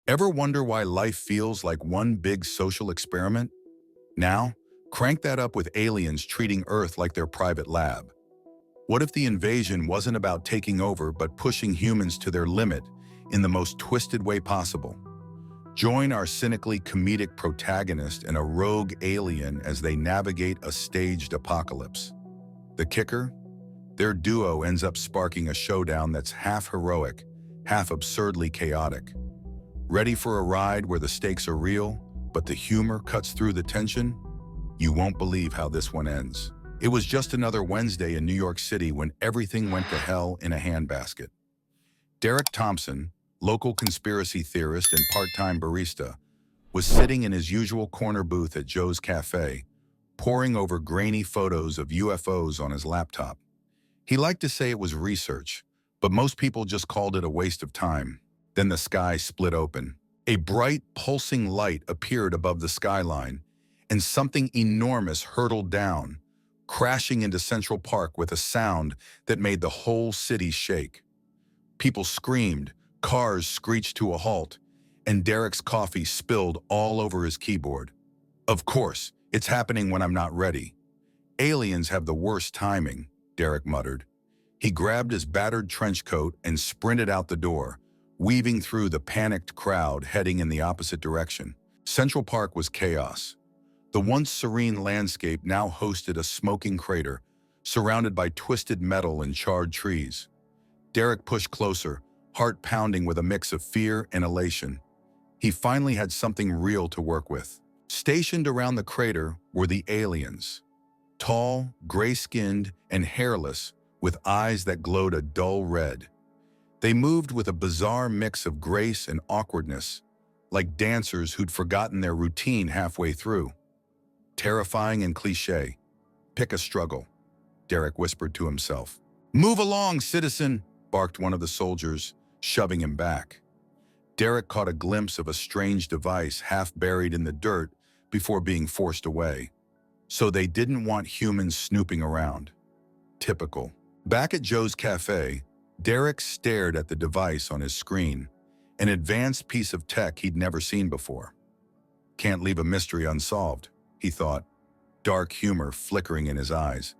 Ever wonder why life feels like one big social experiment? Now, crank that up with aliens treating Earth like their private lab. What if the invasion wasn't about taking over but pushing humans to their limit in the most twisted way possible? Join our cynically comedic protagonist and a rogue alien as they navigate a staged apocalypse. The kicker? Their duo ends up sparking a showdown that's half heroic, half absurdly chaotic. Ready for a ride where the stakes are real, but the humor cuts through the tension? You won't believe how this one ends. It was just another Wednesday in New York City when everything went to hell in a handbasket. Derek Thompson, local conspiracy theorist and part-time barista, was sitting in his usual corner booth at Joe's Cafe, poring over grainy photos of UFOs on his laptop. He liked to say it was research, but most people just called it a waste of time. Then the sky split open. A bright, pulsing light appeared above the skyline, and something enormous hurtled down, crashing into Central Park with a sound that made the whole city shake. People screamed, cars screeched to a halt, and Derek's coffee spilled all over his keyboard. Of course, it's happening when I'm not ready. Aliens have the worst timing, Derek muttered. He grabbed his battered trench coat and sprinted out the door, weaving through the panicked crowd heading in the opposite direction. Central Park was chaos. The once serene landscape now hosted a smoking crater, surrounded by twisted metal and charred trees. Derek pushed closer, heart pounding with a mix of fear and elation. He finally had something real to work with. Stationed around the crater were the aliens. Tall, gray-skinned, and hairless, with eyes that glowed a dull red. They moved with a bizarre mix of grace and awkwardness, like dancers who'd forgotten their routine halfway through. Terrifying and cliché. Pick a struggle, Derek whispered to himself. "Move along, citizen," barked one of the soldiers, shoving him back. Derek caught a glimpse of a strange device half buried in the dirt before being forced away. So they didn't want humans snooping around. Typical. Back at Joe's Cafe, Derek stared at the device on his screen, an advanced piece of tech he'd never seen before. Can't leave a mystery unsolved, he thought, dark humor flickering in his eyes.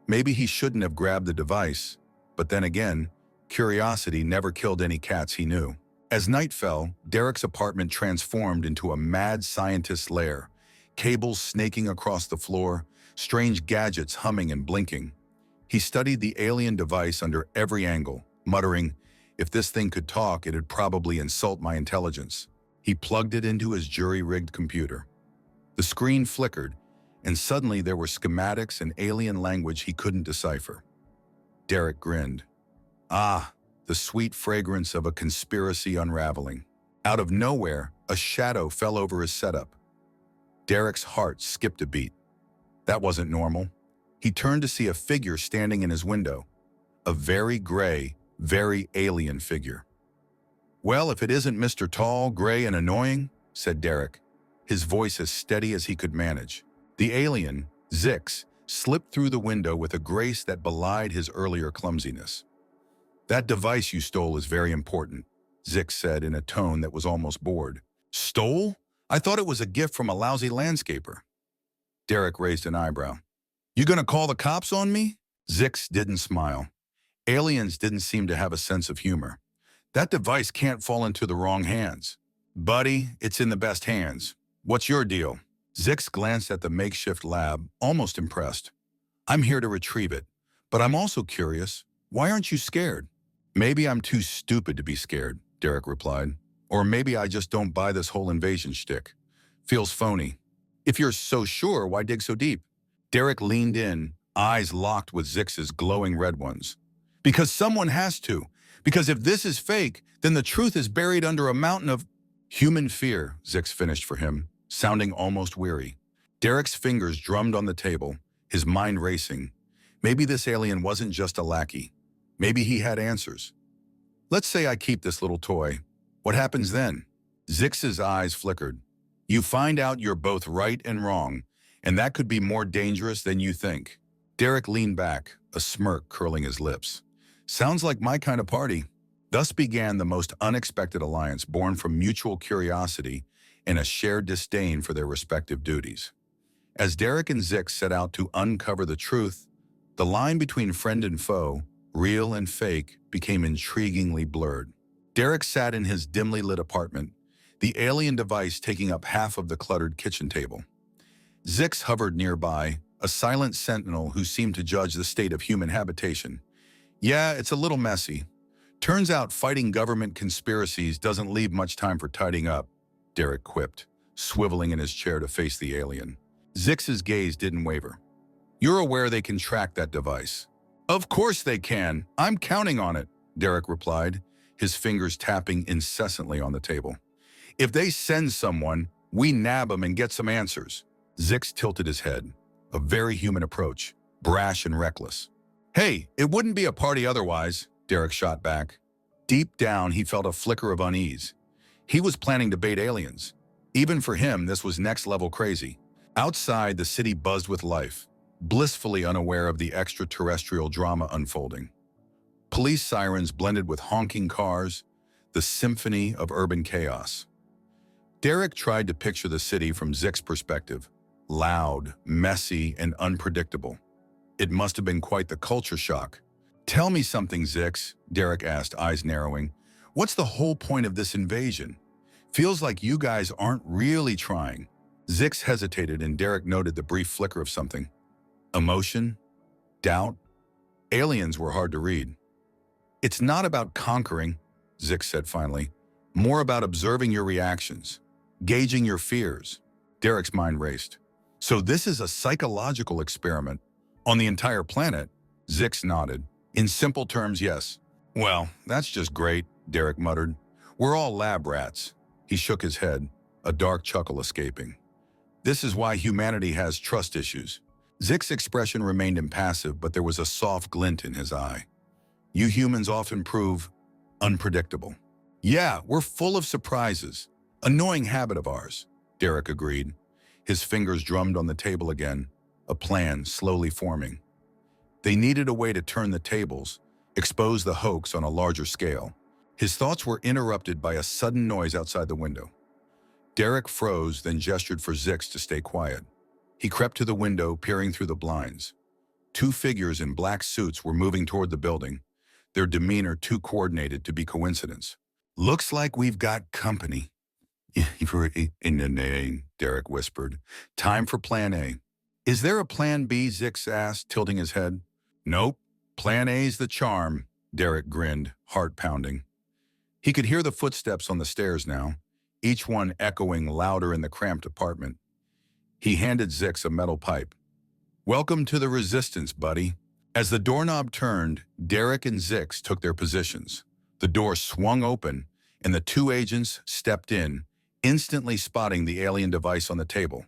Maybe he shouldn't have grabbed the device, but then again, curiosity never killed any cats he knew. As night fell, Derek's apartment transformed into a mad scientist's lair, cables snaking across the floor, strange gadgets humming and blinking. He studied the alien device under every angle, muttering, "If this thing could talk, it'd probably insult my intelligence." He plugged it into his jury-rigged computer. The screen flickered, and suddenly there were schematics and alien language he couldn't decipher. Derek grinned. Ah, the sweet fragrance of a conspiracy unraveling. Out of nowhere, a shadow fell over his setup. Derek's heart skipped a beat. That wasn't normal. He turned to see a figure standing in his window. A very gray, very alien figure. "Well, if it isn't Mr. Tall, Gray, and Annoying," said Derek, his voice as steady as he could manage. The alien, Zix, slipped through the window with a grace that belied his earlier clumsiness. "That device you stole is very important," Zix said in a tone that was almost bored. "Stole? I thought it was a gift from a lousy landscaper." Derek raised an eyebrow. "You gonna call the cops on me?" Zix didn't smile. Aliens didn't seem to have a sense of humor. "That device can't fall into the wrong hands." "Buddy, it's in the best hands. What's your deal?" Zix glanced at the makeshift lab, almost impressed. "I'm here to retrieve it, but I'm also curious. Why aren't you scared?" "Maybe I'm too stupid to be scared," Derek replied. "Or maybe I just don't buy this whole invasion shtick. Feels phony." "If you're so sure, why dig so deep?" Derek leaned in, eyes locked with Zix's glowing red ones. "Because someone has to. Because if this is fake, then the truth is buried under a mountain of human fear," Zix finished for him, sounding almost weary. Derek's fingers drummed on the table, his mind racing. Maybe this alien wasn't just a lackey. Maybe he had answers. "Let's say I keep this little toy. What happens then?" Zix's eyes flickered. "You find out you're both right and wrong, and that could be more dangerous than you think." Derek leaned back, a smirk curling his lips. "Sounds like my kind of party." Thus began the most unexpected alliance born from mutual curiosity and a shared disdain for their respective duties. As Derek and Zix set out to uncover the truth, the line between friend and foe, real and fake, became intriguingly blurred. Derek sat in his dimly lit apartment, the alien device taking up half of the cluttered kitchen table. Zix hovered nearby, a silent sentinel who seemed to judge the state of human habitation. Yeah, it's a little messy. Turns out fighting government conspiracies doesn't leave much time for tidying up, Derek quipped, swiveling in his chair to face the alien. Zix's gaze didn't waver. You're aware they can track that device? Of course they can. I'm counting on it, Derek replied, his fingers tapping incessantly on the table. If they send someone, we nab them and get some answers. Zix tilted his head, a very human approach, brash and reckless. Hey, it wouldn't be a party otherwise, Derek shot back. Deep down, he felt a flicker of unease. He was planning to bait aliens. Even for him, this was next-level crazy. Outside, the city buzzed with life, blissfully unaware of the extraterrestrial drama unfolding. Police sirens blended with honking cars, the symphony of urban chaos. Derek tried to picture the city from Zix's perspective, loud, messy, and unpredictable. It must have been quite the culture shock. Tell me something, Zix, Derek asked, eyes narrowing. What's the whole point of this invasion? Feels like you guys aren't really trying. Zix hesitated and Derek noted the brief flicker of something. Emotion? Doubt? Aliens were hard to read. It's not about conquering, Zix said finally. More about observing your reactions, gauging your fears. Derek's mind raced. So this is a psychological experiment on the entire planet? Zix nodded. In simple terms, yes. Well, that's just great, Derek muttered. We're all lab rats. He shook his head, a dark chuckle escaping. This is why humanity has trust issues. Zix's expression remained impassive, but there was a soft glint in his eye. You humans often prove unpredictable. Yeah, we're full of surprises. Annoying habit of ours, Derek agreed. His fingers drummed on the table again, a plan slowly forming. They needed a way to turn the tables, expose the hoax on a larger scale. His thoughts were interrupted by a sudden noise outside the window. Derek froze, then gestured for Zix to stay quiet. He crept to the window, peering through the blinds. Two figures in black suits were moving toward the building, their demeanor too coordinated to be coincidence. Looks like we've got company. In the name, Derek whispered. Time for plan A. Is there a plan B, Zix asked, tilting his head. Nope. Plan A's the charm, Derek grinned, heart pounding. He could hear the footsteps on the stairs now, each one echoing louder in the cramped apartment. He handed Zix a metal pipe. Welcome to the resistance, buddy. As the doorknob turned, Derek and Zix took their positions. The door swung open, and the two agents stepped in, instantly spotting the alien device on the table.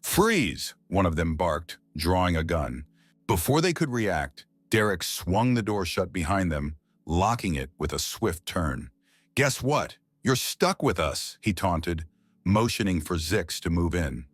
Freeze! One of them barked, drawing a gun. Before they could react, Derek swung the door shut behind them, locking it with a swift turn. Guess what? You're stuck with us, he taunted, motioning for Zix to move in.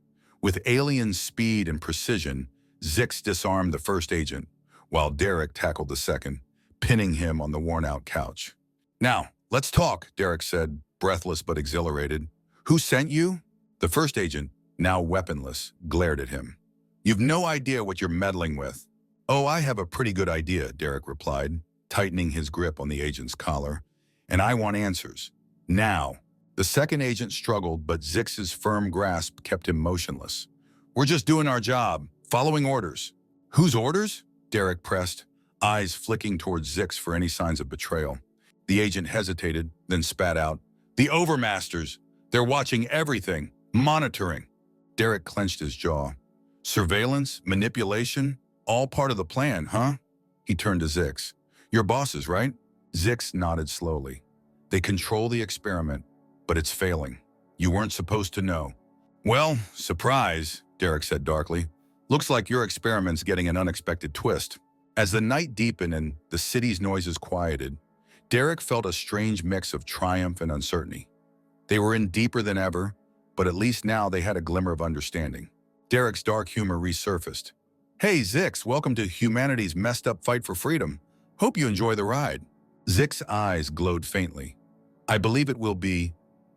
With alien speed and precision, Zix disarmed the first agent, while Derek tackled the second, pinning him on the worn-out couch. Now, let's talk, Derek said, breathless but exhilarated. Who sent you? The first agent, now weaponless, glared at him. You've no idea what you're meddling with. Oh, I have a pretty good idea, Derek replied, tightening his grip on the agent's collar. And I want answers. Now. The second agent struggled, but Zix's firm grasp kept him motionless. We're just doing our job, following orders. Whose orders? Derek pressed, eyes flicking towards Zix for any signs of betrayal. The agent hesitated, then spat out. The Overmasters. They're watching everything, monitoring. Derek clenched his jaw. Surveillance, manipulation, all part of the plan, huh? He turned to Zix. Your bosses, right? Zix nodded slowly. They control the experiment, but it's failing. You weren't supposed to know. Well, surprise, Derek said darkly. Looks like your experiment's getting an unexpected twist. As the night deepened and the city's noises quieted, Derek felt a strange mix of triumph and uncertainty. They were in deeper than ever, but at least now they had a glimmer of understanding. Derek's dark humor resurfaced. Hey, Zix, welcome to humanity's messed up fight for freedom. Hope you enjoy the ride. Zick's eyes glowed faintly. I believe it will be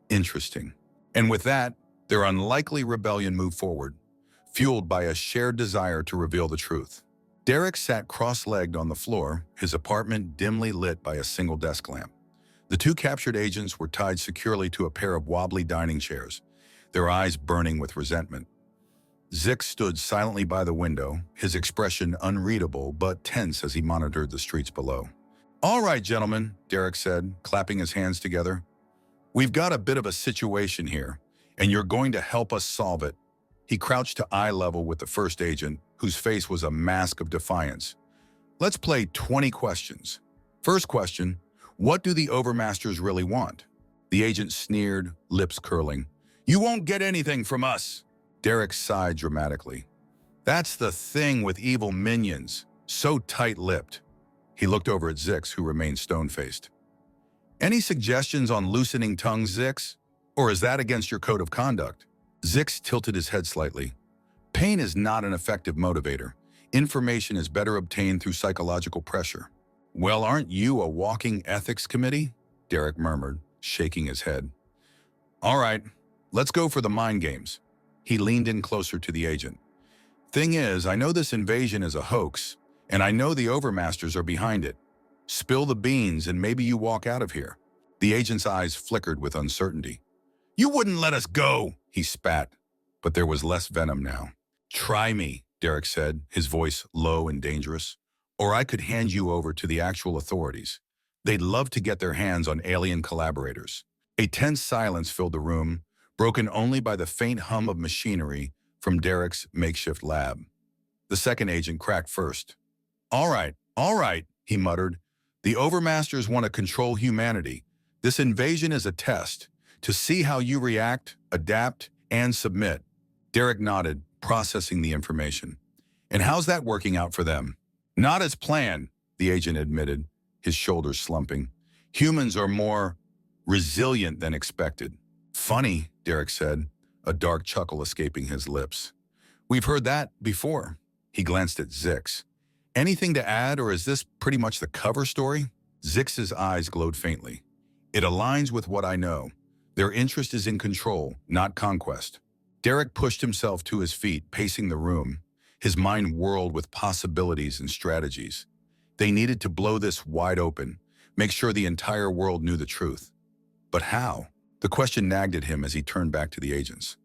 interesting. And with that, their unlikely rebellion moved forward, fueled by a shared desire to reveal the truth. Derek sat cross-legged on the floor, his apartment dimly lit by a single desk lamp. The two captured agents were tied securely to a pair of wobbly dining chairs, their eyes burning with resentment. Zick stood silently by the window, his expression unreadable but tense as he monitored the streets below. "All right, gentlemen," Derek said, clapping his hands together. "We've got a bit of a situation here, and you're going to help us solve it." He crouched to eye level with the first agent, whose face was a mask of defiance. "Let's play 20 questions. First question, what do the overmasters really want?" The agent sneered, lips curling. "You won't get anything from us." Derek sighed dramatically. "That's the thing with evil minions, so tight-lipped." He looked over at Zix, who remained stone-faced. "Any suggestions on loosening tongues, Zix? Or is that against your code of conduct?" Zix tilted his head slightly. "Pain is not an effective motivator. Information is better obtained through psychological pressure." "Well, aren't you a walking ethics committee?" Derek murmured, shaking his head. "All right, let's go for the mind games." He leaned in closer to the agent. "Thing is, I know this invasion is a hoax, and I know the overmasters are behind it. Spill the beans and maybe you walk out of here." The agent's eyes flickered with uncertainty. "You wouldn't let us go," he spat, but there was less venom now. "Try me," Derek said, his voice low and dangerous. "Or I could hand you over to the actual authorities. They'd love to get their hands on alien collaborators." A tense silence filled the room, broken only by the faint hum of machinery from Derek's makeshift lab. The second agent cracked first. All right, he muttered. "The overmasters want to control humanity. This invasion is a test, to see how you react, adapt, and submit." Derek nodded, processing the information. "And how's that working out for them?" "Not as planned," the agent admitted, his shoulders slumping. "Humans are more resilient than expected." "Funny," Derek said, a dark chuckle escaping his lips. "We've heard that before." He glanced at Zix. "Anything to add, or is this pretty much the cover story?" Zix's eyes glowed faintly. "It aligns with what I know. Their interest is in control, not conquest." Derek pushed himself to his feet, pacing the room. His mind whirled with possibilities and strategies. They needed to blow this wide open, make sure the entire world knew the truth. But how? The question nagged at him as he turned back to the agents.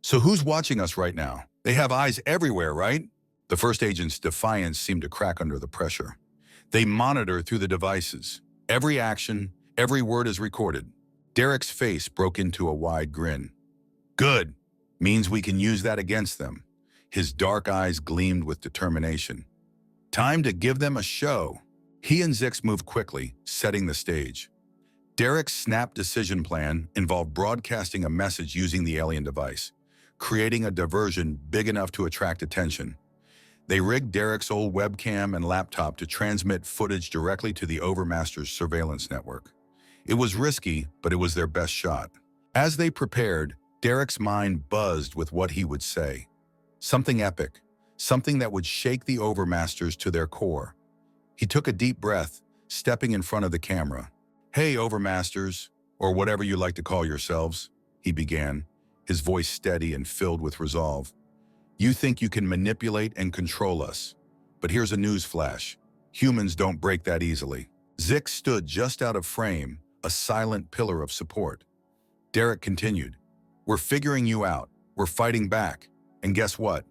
"So who's watching us right now? They have eyes everywhere, right?" The first agent's defiance seemed to crack under the pressure. "They monitor through the devices. Every action, every word is recorded." Derek's face broke into a wide grin. "Good. Means we can use that against them." His dark eyes gleamed with determination. "Time to give them a show." He and Zix moved quickly, setting the stage. Derek's snap decision plan involved broadcasting a message using the alien device, creating a diversion big enough to attract attention. They rigged Derek's old webcam and laptop to transmit footage directly to the Overmaster's surveillance network. It was risky, but it was their best shot. As they prepared, Derek's mind buzzed with what he would say. Something epic, something that would shake the Overmasters to their core. He took a deep breath, stepping in front of the camera. "Hey, Overmasters, or whatever you like to call yourselves," he began, his voice steady and filled with resolve. "You think you can manipulate and control us. But here's a news flash. Humans don't break that easily." Zix stood just out of frame, a silent pillar of support. Derek continued, "We're figuring you out. We're fighting back. And guess what?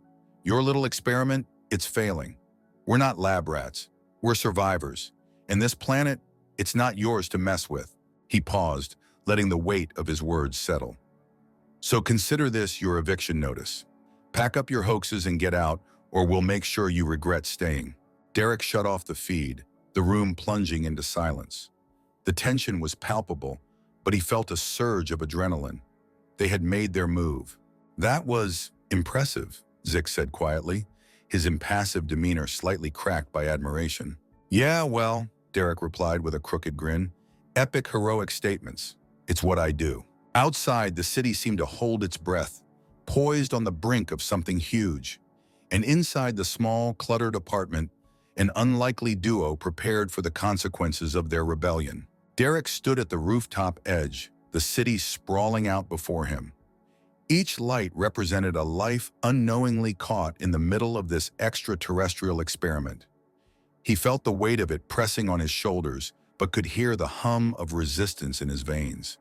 Your little experiment, it's failing. We're not lab rats. We're survivors. And this planet, it's not yours to mess with." He paused, letting the weight of his words settle. "So consider this your eviction notice. Pack up your hoaxes and get out, or we'll make sure you regret staying." Derek shut off the feed, the room plunging into silence. The tension was palpable, but he felt a surge of adrenaline. They had made their move. "That was impressive," Zix said quietly, his impassive demeanor slightly cracked by admiration. "Yeah, well," Derek replied with a crooked grin, "epic heroic statements. It's what I do." Outside, the city seemed to hold its breath, poised on the brink of something huge. And inside the small, cluttered apartment, an unlikely duo prepared for the consequences of their rebellion. Derek stood at the rooftop edge, the city sprawling out before him. Each light represented a life unknowingly caught in the middle of this extraterrestrial experiment. He felt the weight of it pressing on his shoulders, but could hear the hum of resistance in his veins.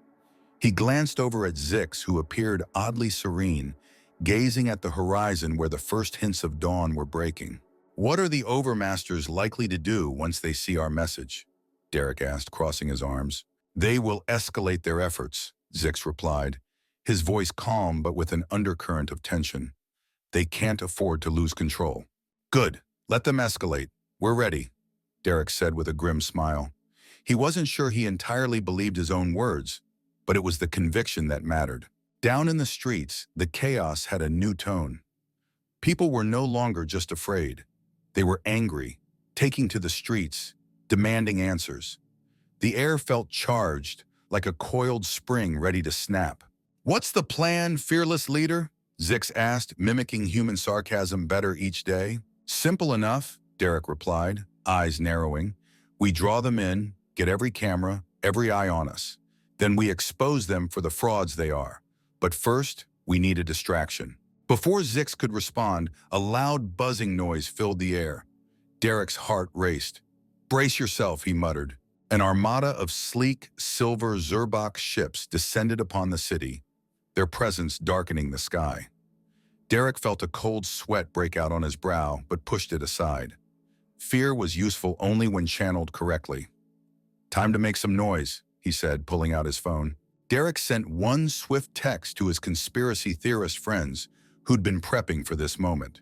He glanced over at Zix, who appeared oddly serene, gazing at the horizon where the first hints of dawn were breaking. "What are the Overmasters likely to do once they see our message?" Derek asked, crossing his arms. "They will escalate their efforts," Zix replied, his voice calm but with an undercurrent of tension. "They can't afford to lose control." "Good, let them escalate. We're ready," Derek said with a grim smile. He wasn't sure he entirely believed his own words, but it was the conviction that mattered. Down in the streets, the chaos had a new tone. People were no longer just afraid. They were angry, taking to the streets, demanding answers. The air felt charged, like a coiled spring ready to snap. "What's the plan, fearless leader?" Zix asked, mimicking human sarcasm better each day. "Simple enough," Derek replied, eyes narrowing. "We draw them in, get every camera, every eye on us. Then we expose them for the frauds they are. But first, we need a distraction." Before Zix could respond, a loud buzzing noise filled the air. Derek's heart raced. "Brace yourself," he muttered. An armada of sleek, silver Zerbox ships descended upon the city, their presence darkening the sky. Derek felt a cold sweat break out on his brow, but pushed it aside. Fear was useful only when channeled correctly. "Time to make some noise," he said, pulling out his phone. Derek sent one swift text to his conspiracy theorist friends who'd been prepping for this moment.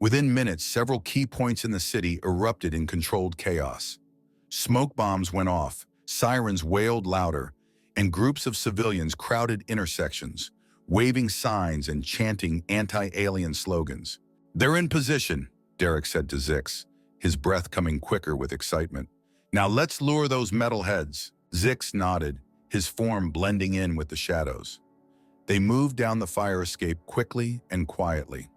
Within minutes, several key points in the city erupted in controlled chaos. Smoke bombs went off, sirens wailed louder, and groups of civilians crowded intersections, waving signs and chanting anti-alien slogans. "They're in position," Derek said to Zix, his breath coming quicker with excitement. "Now let's lure those metalheads." Zix nodded, his form blending in with the shadows. They moved down the fire escape quickly and quietly.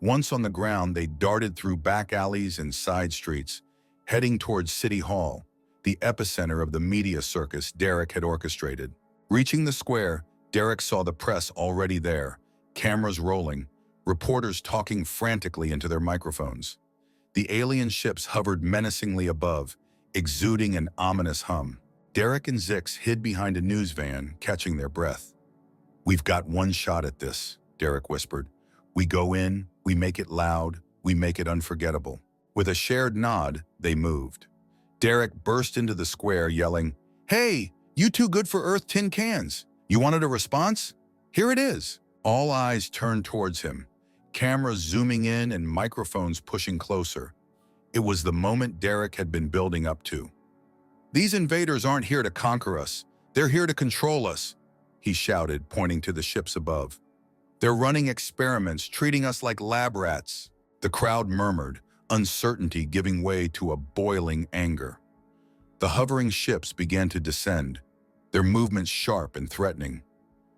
Once on the ground, they darted through back alleys and side streets, heading towards City Hall, the epicenter of the media circus Derek had orchestrated. Reaching the square, Derek saw the press already there, cameras rolling, reporters talking frantically into their microphones. The alien ships hovered menacingly above, exuding an ominous hum. Derek and Zix hid behind a news van, catching their breath. "We've got one shot at this," Derek whispered. "We go in, we make it loud, we make it unforgettable." With a shared nod, they moved. Derek burst into the square, yelling, "Hey, you two good for Earth tin cans. You wanted a response? Here it is." All eyes turned towards him, cameras zooming in and microphones pushing closer. It was the moment Derek had been building up to. "These invaders aren't here to conquer us. They're here to control us," he shouted, pointing to the ships above. "They're running experiments, treating us like lab rats." The crowd murmured, uncertainty giving way to a boiling anger. The hovering ships began to descend, their movements sharp and threatening.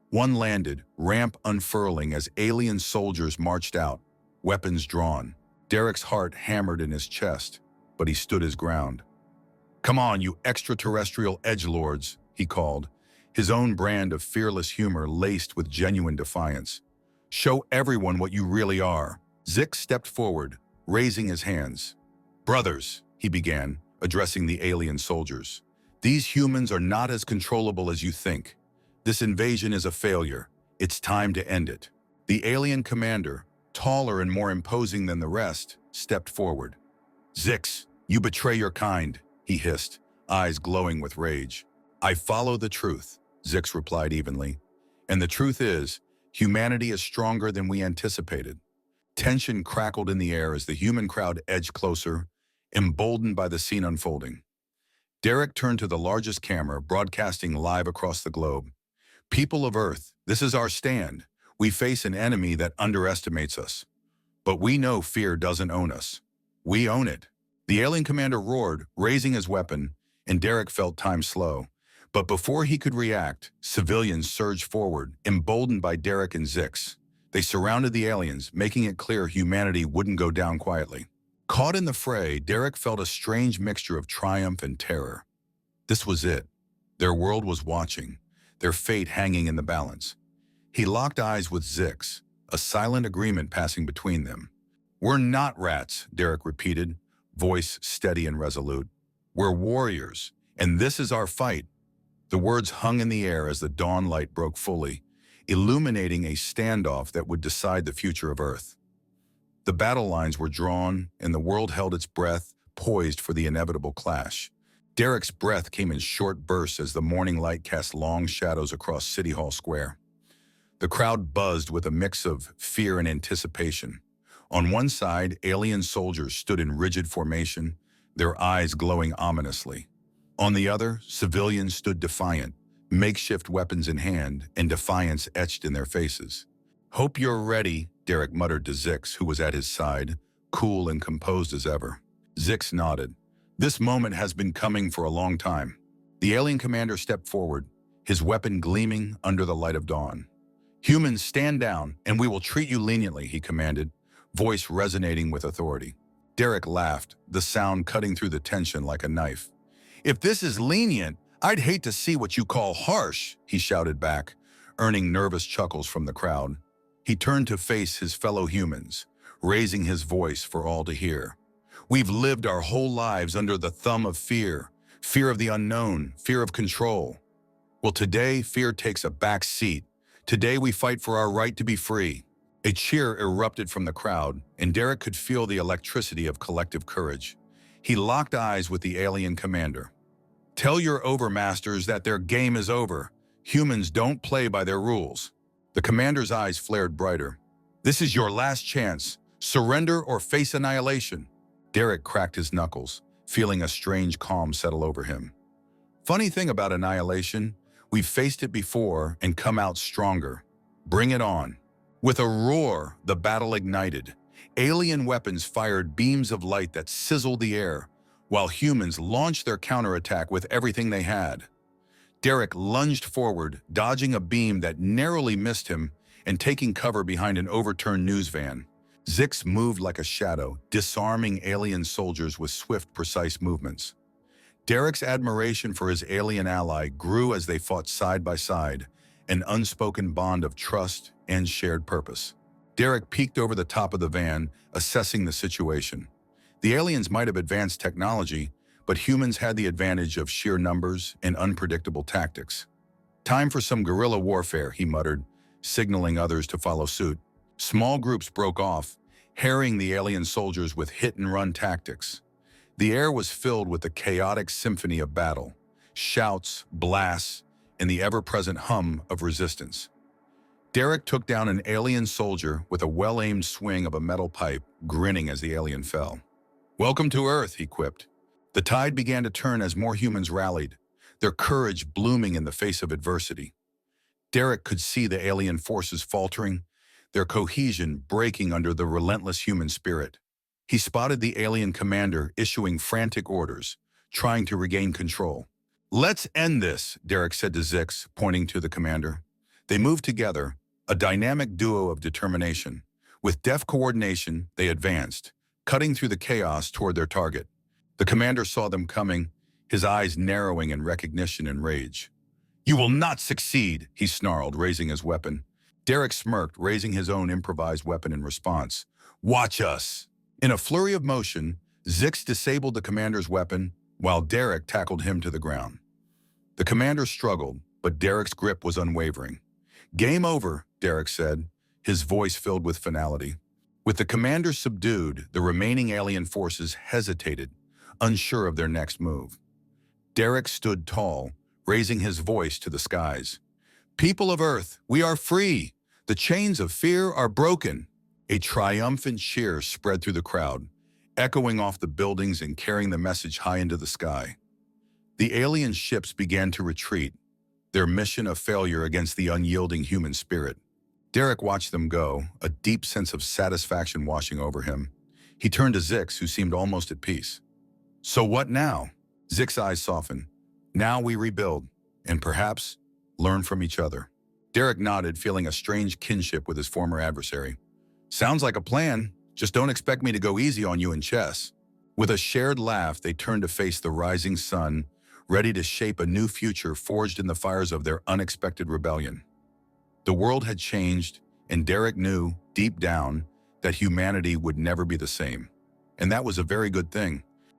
One landed, ramp unfurling as alien soldiers marched out, weapons drawn. Derek's heart hammered in his chest, but he stood his ground. "Come on, you extraterrestrial edgelords," he called, his own brand of fearless humor laced with genuine defiance. "Show everyone what you really are." Zix stepped forward, raising his hands. "Brothers," he began, addressing the alien soldiers, "these humans are not as controllable as you think. This invasion is a failure. It's time to end it." The alien commander, taller and more imposing than the rest, stepped forward. "Zix, you betray your kind," he hissed, eyes glowing with rage. "I follow the truth," Zix replied evenly. "And the truth is, humanity is stronger than we anticipated." Tension crackled in the air as the human crowd edged closer, emboldened by the scene unfolding. Derek turned to the largest camera, broadcasting live across the globe. "People of Earth, this is our stand. We face an enemy that underestimates us. But we know fear doesn't own us. We own it." The alien commander roared, raising his weapon, and Derek felt time slow. But before he could react, civilians surged forward, emboldened by Derek and Zix. They surrounded the aliens, making it clear humanity wouldn't go down quietly. Caught in the fray, Derek felt a strange mixture of triumph and terror. This was it. Their world was watching, their fate hanging in the balance. He locked eyes with Zix, a silent agreement passing between them. "We're not rats," Derek repeated, voice steady and resolute. "We're warriors, and this is our fight." The words hung in the air as the dawn light broke fully, illuminating a standoff that would decide the future of Earth. The battle lines were drawn, and the world held its breath, poised for the inevitable clash. Derek's breath came in short bursts as the morning light cast long shadows across City Hall Square. The crowd buzzed with a mix of fear and anticipation. On one side, alien soldiers stood in rigid formation, their eyes glowing ominously. On the other, civilians stood defiant, makeshift weapons in hand, and defiance etched in their faces. "Hope you're ready," Derek muttered to Zix, who was at his side, cool and composed as ever. Zix nodded. "This moment has been coming for a long time." The alien commander stepped forward, his weapon gleaming under the light of dawn. "Humans, stand down, and we will treat you leniently," he commanded, voice resonating with authority. Derek laughed, the sound cutting through the tension like a knife. "If this is lenient, I'd hate to see what you call harsh," he shouted back, earning nervous chuckles from the crowd. He turned to face his fellow humans, raising his voice for all to hear. "We've lived our whole lives under the thumb of fear, fear of the unknown, fear of control. Well, today, fear takes a back seat. Today, we fight for our right to be free." A cheer erupted from the crowd, and Derek could feel the electricity of collective courage. He locked eyes with the alien commander. "Tell your overmasters that their game is over. Humans don't play by their rules." The commander's eyes flared brighter. "This is your last chance. Surrender or face annihilation." Derek cracked his knuckles, feeling a strange calm settle over him. "Funny thing about annihilation, we've faced it before and come out stronger. Bring it on." With a roar, the battle ignited. Alien weapons fired beams of light that sizzled the air, while humans launched their counterattack with everything they had. Derek lunged forward, dodging a beam that narrowly missed him and taking cover behind an overturned news van. Zix moved like a shadow, disarming alien soldiers with swift, precise movements. Derek's admiration for his alien ally grew as they fought side by side, an unspoken bond of trust and shared purpose. Derek peeked over the top of the van, assessing the situation. The aliens might have advanced technology, but humans had the advantage of sheer numbers and unpredictable tactics. "Time for some guerrilla warfare," he muttered, signaling others to follow suit. Small groups broke off, harrying the alien soldiers with hit-and-run tactics. The air was filled with the chaotic symphony of battle, shouts, blasts, and the ever-present hum of resistance. Derek took down an alien soldier with a well-aimed swing of a metal pipe, grinning as the alien fell. "Welcome to Earth," he quipped. The tide began to turn as more humans rallied, their courage blooming in the face of adversity. Derek could see the alien forces faltering, their cohesion breaking under the relentless human spirit. He spotted the alien commander issuing frantic orders, trying to regain control. "Let's end this," Derek said to Zix, pointing to the commander. They moved together, a dynamic duo of determination. With deft coordination, they advanced, cutting through the chaos toward their target. The commander saw them coming, his eyes narrowing in recognition and rage. "You will not succeed," he snarled, raising his weapon. Derek smirked, raising his own improvised weapon in response. "Watch us." In a flurry of motion, Zix disabled the commander's weapon, while Derek tackled him to the ground. The commander struggled, but Derek's grip was unwavering. "Game over," Derek said, his voice filled with finality. With the commander subdued, the remaining alien forces hesitated, unsure of their next move. Derek stood tall, raising his voice to the skies. "People of Earth, we are free! The chains of fear are broken!" A triumphant cheer spread through the crowd, echoing off the buildings and carrying the message high into the sky. The alien ships began to retreat, their mission a failure against the unyielding human spirit. Derek watched them go, a deep sense of satisfaction washing over him. He turned to Zix, who seemed almost at peace. "So what now?" Zix's eyes softened. "Now we rebuild, and perhaps learn from each other." Derek nodded, feeling a strange kinship with his former adversary. "Sounds like a plan." Just don't expect me to go easy on you in chess." With a shared laugh, they turned to face the rising sun, ready to shape a new future forged in the fires of their unexpected rebellion. The world had changed, and Derek knew, deep down, that humanity would never be the same. And that was a very good thing.